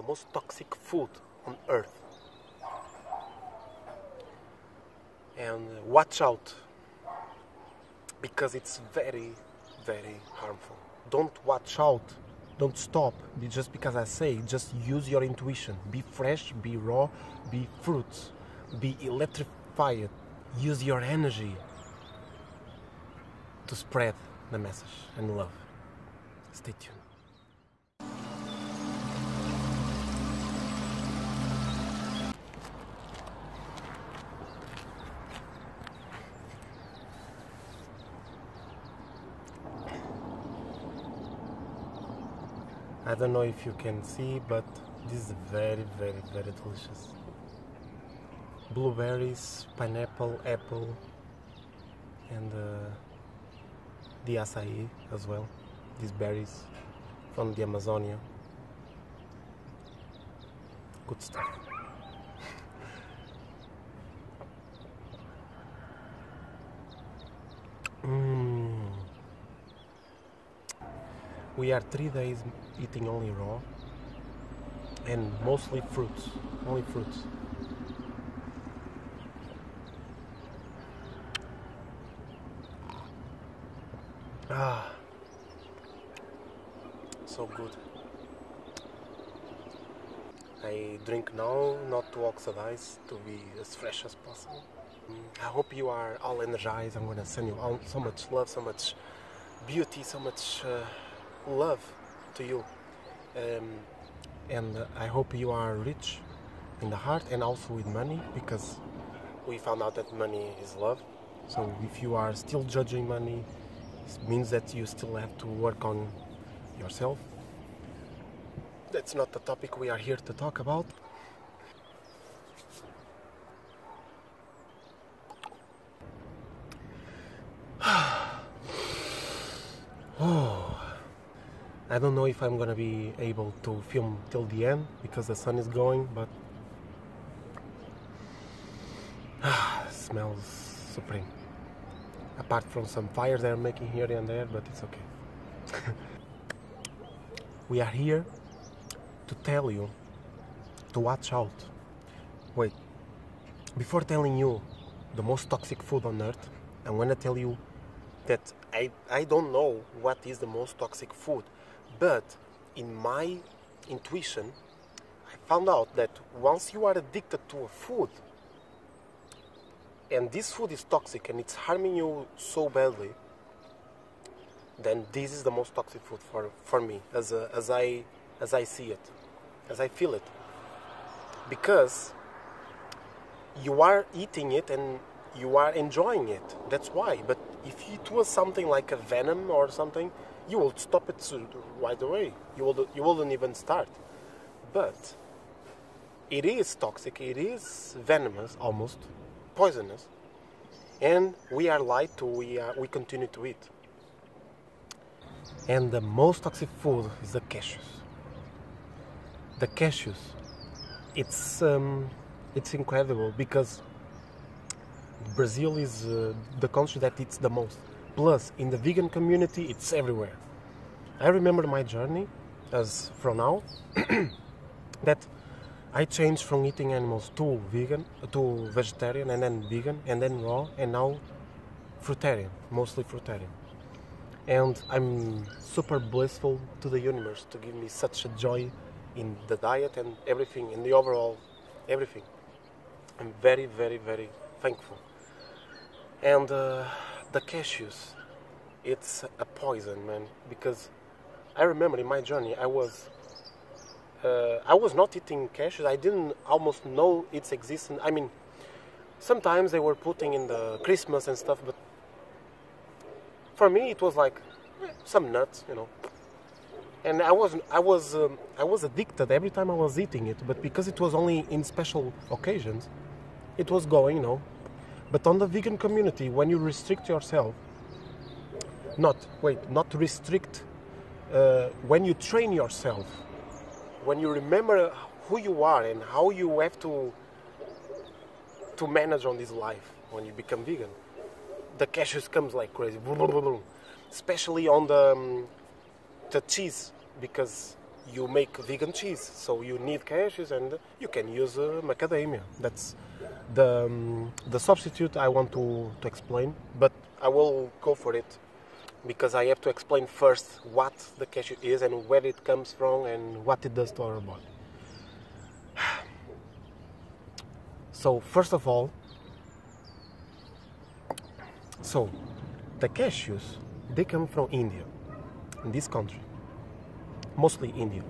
the most toxic food on earth. And watch out, because it's very, very harmful. Don't watch out, don't stop, just because I say, just use your intuition. Be fresh, be raw, be fruits, be electrified. Use your energy to spread the message and love. Stay tuned. I don't know if you can see, but this is very, very, very delicious. Blueberries, pineapple, apple, and the acai as well. These berries from the Amazonia. Good stuff. We are 3 days eating only raw and mostly fruits, only fruits. So good. I drink now not to oxidize, to be as fresh as possible. I hope you are all energized. I'm gonna send you all so much love, so much beauty, so much love to you. And I hope you are rich in the heart and also with money, because we found out that money is love. So if you are still judging money, it means that you still have to work on yourself. That's not the topic we are here to talk about. I don't know if I'm gonna be able to film till the end because the sun is going, but smells supreme. Apart from some fires they're making here and there, but it's okay. We are here to tell you to watch out. Wait, before telling you the most toxic food on earth, I'm gonna tell you that I don't know what is the most toxic food, but in my intuition, I found out that once you are addicted to a food, and this food is toxic and it's harming you so badly, then this is the most toxic food for me, as I see it, as I feel it. Because you are eating it and you are enjoying it, that's why. But if it was something like a venom or something, you will stop it right away. You wouldn't even start. But it is toxic, it is venomous, almost poisonous, and we are lied to. We continue to eat. And the most toxic food is the cashews. The cashews, it's incredible, because Brazil is the country that eats the most. Plus, in the vegan community, it's everywhere. I remember my journey as from now that I changed from eating animals to vegetarian, and then vegan, and then raw, and now fruitarian, mostly fruitarian. And I'm super blissful to the universe to give me such a joy in the diet and everything, in the overall everything. I'm very, very, very thankful. And the cashews, it's a poison, man, because I remember in my journey I was not eating cashews. I didn't almost know its existence. I mean, sometimes they were putting in the Christmas and stuff, but for me it was like some nuts, you know. And I was addicted every time I was eating it, but because it was only in special occasions, it was going, you know. But on the vegan community, when you restrict yourself, not restrict, when you train yourself, when you remember who you are and how you have to manage on this life when you become vegan, the cashews comes like crazy, especially on the cheese, because you make vegan cheese, so you need cashews, and you can use macadamia. That's the substitute I want to explain, but I will go for it because I have to explain first what the cashew is and where it comes from and what it does to our body. So first of all, the cashews, they come from India, in this country, mostly India.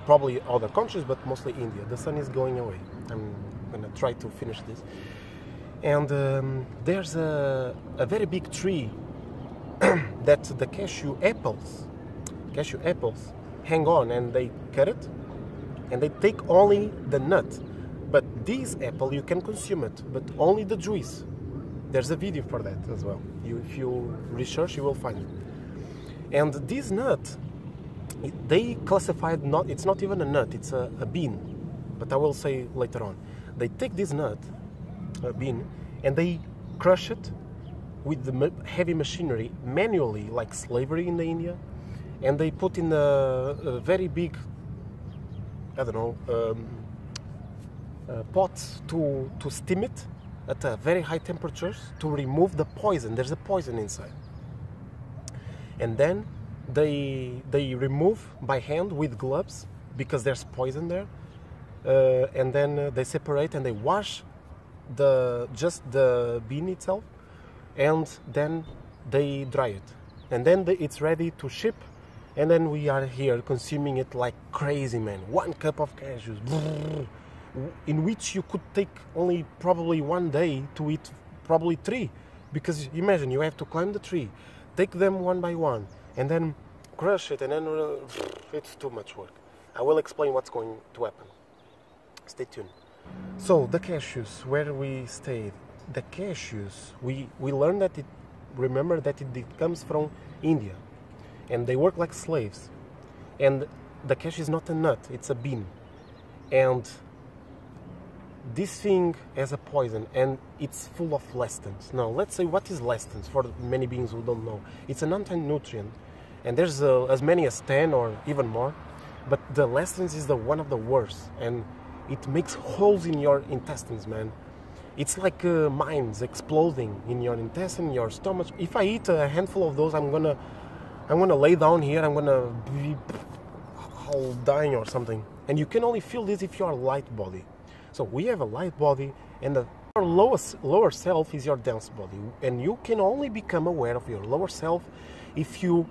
Probably other countries, but mostly India. The sun is going away. I'm gonna try to finish this. And there's a very big tree that the cashew apples hang on, and they cut it and they take only the nut. But this apple, you can consume it, but only the juice. There's a video for that as well. If you research, you will find it. And this nut, they classified it's not even a nut, it's a bean. But I will say later on. They take this nut, a bean, and they crush it with the heavy machinery manually, like slavery in India. And they put in a very big, I don't know, pot to steam it at a very high temperatures to remove the poison. There's a poison inside. And then they remove by hand with gloves because there's poison there. And then they separate and they wash just the bean itself, and then they dry it. And then it's ready to ship. And then we are here consuming it like crazy, man. 1 cup of cashews, in which you could take only probably 1 day to eat probably 3. Because imagine, you have to climb the tree, take them one by one, and then crush it, and then it's too much work. I will explain what's going to happen. Stay tuned. So the cashews, where we stayed, the cashews, we learned that remember that it comes from India. And they work like slaves. And the cashew is not a nut, it's a bean. And this thing has a poison, and it's full of lectins. Now, let's say, what is lectins for many beings who don't know? It's an anti-nutrient, and there's as many as 10 or even more. But the lectins is one of the worst, and it makes holes in your intestines, man. It's like mines exploding in your intestine, your stomach. If I eat a handful of those, I'm gonna lay down here. I'm gonna be dying or something. And you can only feel this if you are light body. So we have a light body, and your lower self is your dense body. And you can only become aware of your lower self if you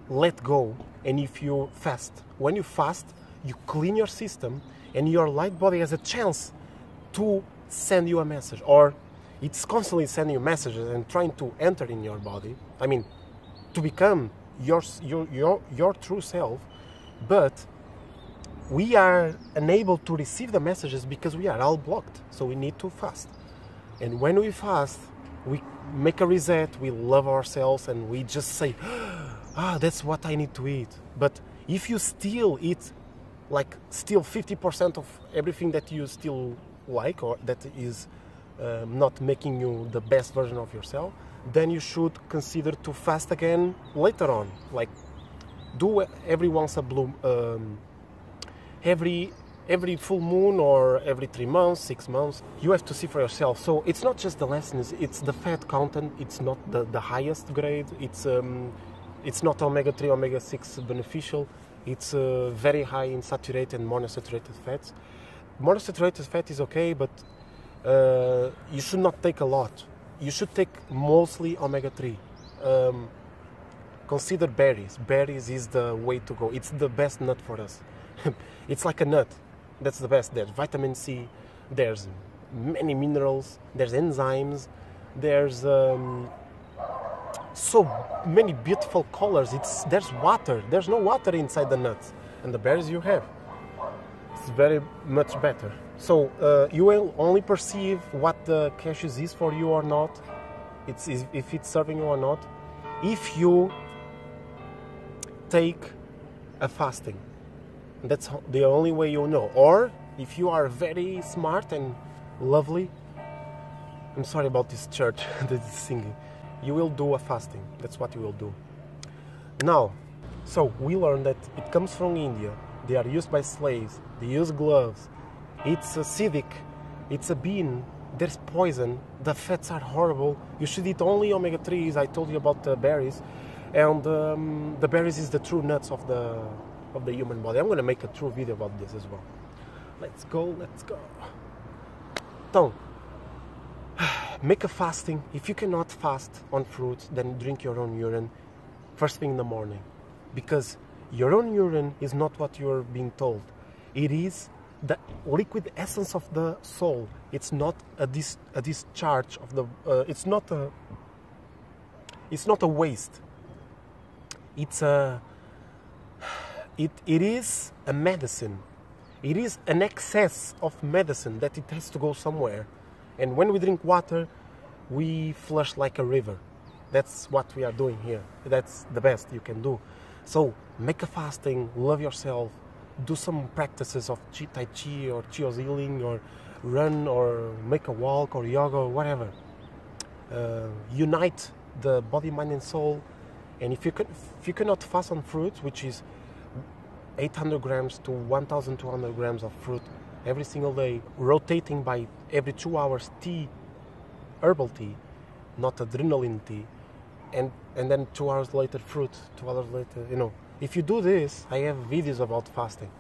let go and if you fast. When you fast, you clean your system, and your light body has a chance to send you a message, or it's constantly sending you messages and trying to enter in your body. I mean, to become your true self, but we are unable to receive the messages because we are all blocked. So we need to fast. And when we fast, we make a reset, we love ourselves, and we just say, that's what I need to eat. But if you still eat, like, still 50% of everything that you still like, or that is not making you the best version of yourself, then you should consider to fast again later on. Like, do every once a blue, every full moon, or every 3 months, 6 months. You have to see for yourself. So it's not just the lessons, it's the fat content. It's not the highest grade. It's not omega-3, omega-6 beneficial. It's very high in saturated and monounsaturated fats. Monounsaturated fat is okay, but you should not take a lot. You should take mostly omega-3. Consider berries. Berries is the way to go. It's the best nut for us. It's like a nut. That's the best. There's vitamin C, there's many minerals, there's enzymes, there's so many beautiful colors. There's water. There's no water inside the nuts, and the berries you have. It's very much better. So you will only perceive what the cashews is for you or not. If it's serving you or not, if you take a fasting. That's the only way you'll know. Or if you are very smart and lovely, I'm sorry about this church that is singing, you will do a fasting. That's what you will do. Now, So we learned that it comes from India. They are used by slaves. They use gloves. It's acidic. It's a bean. There's poison. The fats are horrible. You should eat only omega-3s. I told you about the berries. And the berries is the true nuts of the human body. I'm going to make a true video about this as well. Let's go. Então, make a fasting. If you cannot fast on fruits, then drink your own urine first thing in the morning. Because your own urine is not what you're being told. It is the liquid essence of the soul. It's not a discharge of the. It's not a waste. It's a. It is a medicine. It is an excess of medicine that it has to go somewhere. And when we drink water, we flush like a river. That's what we are doing here. That's the best you can do. So make a fasting, love yourself, do some practices of Tai Chi or Chios healing, or run or make a walk or yoga or whatever. Unite the body, mind and soul. And if you cannot fast on fruits, which is 800 grams to 1,200 grams of fruit every single day, rotating by every 2 hours tea, herbal tea, not adrenaline tea, and then 2 hours later fruit, 2 hours later, If you do this, I have videos about fasting.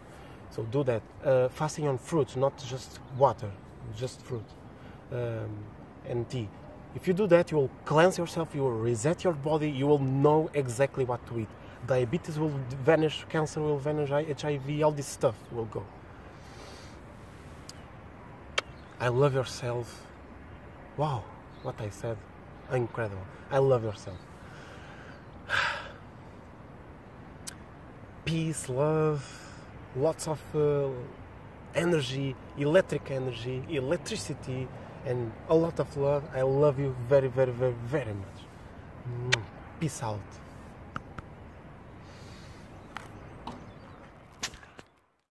So do that. Fasting on fruits, not just water, just fruit and tea. If you do that, you will cleanse yourself, you will reset your body, you will know exactly what to eat. Diabetes will vanish, cancer will vanish, HIV, all this stuff will go. I love yourself. Wow, what I said. Incredible. I love yourself. Peace, love, lots of energy, electricity, and a lot of love. I love you very, very, very, very much. Peace out.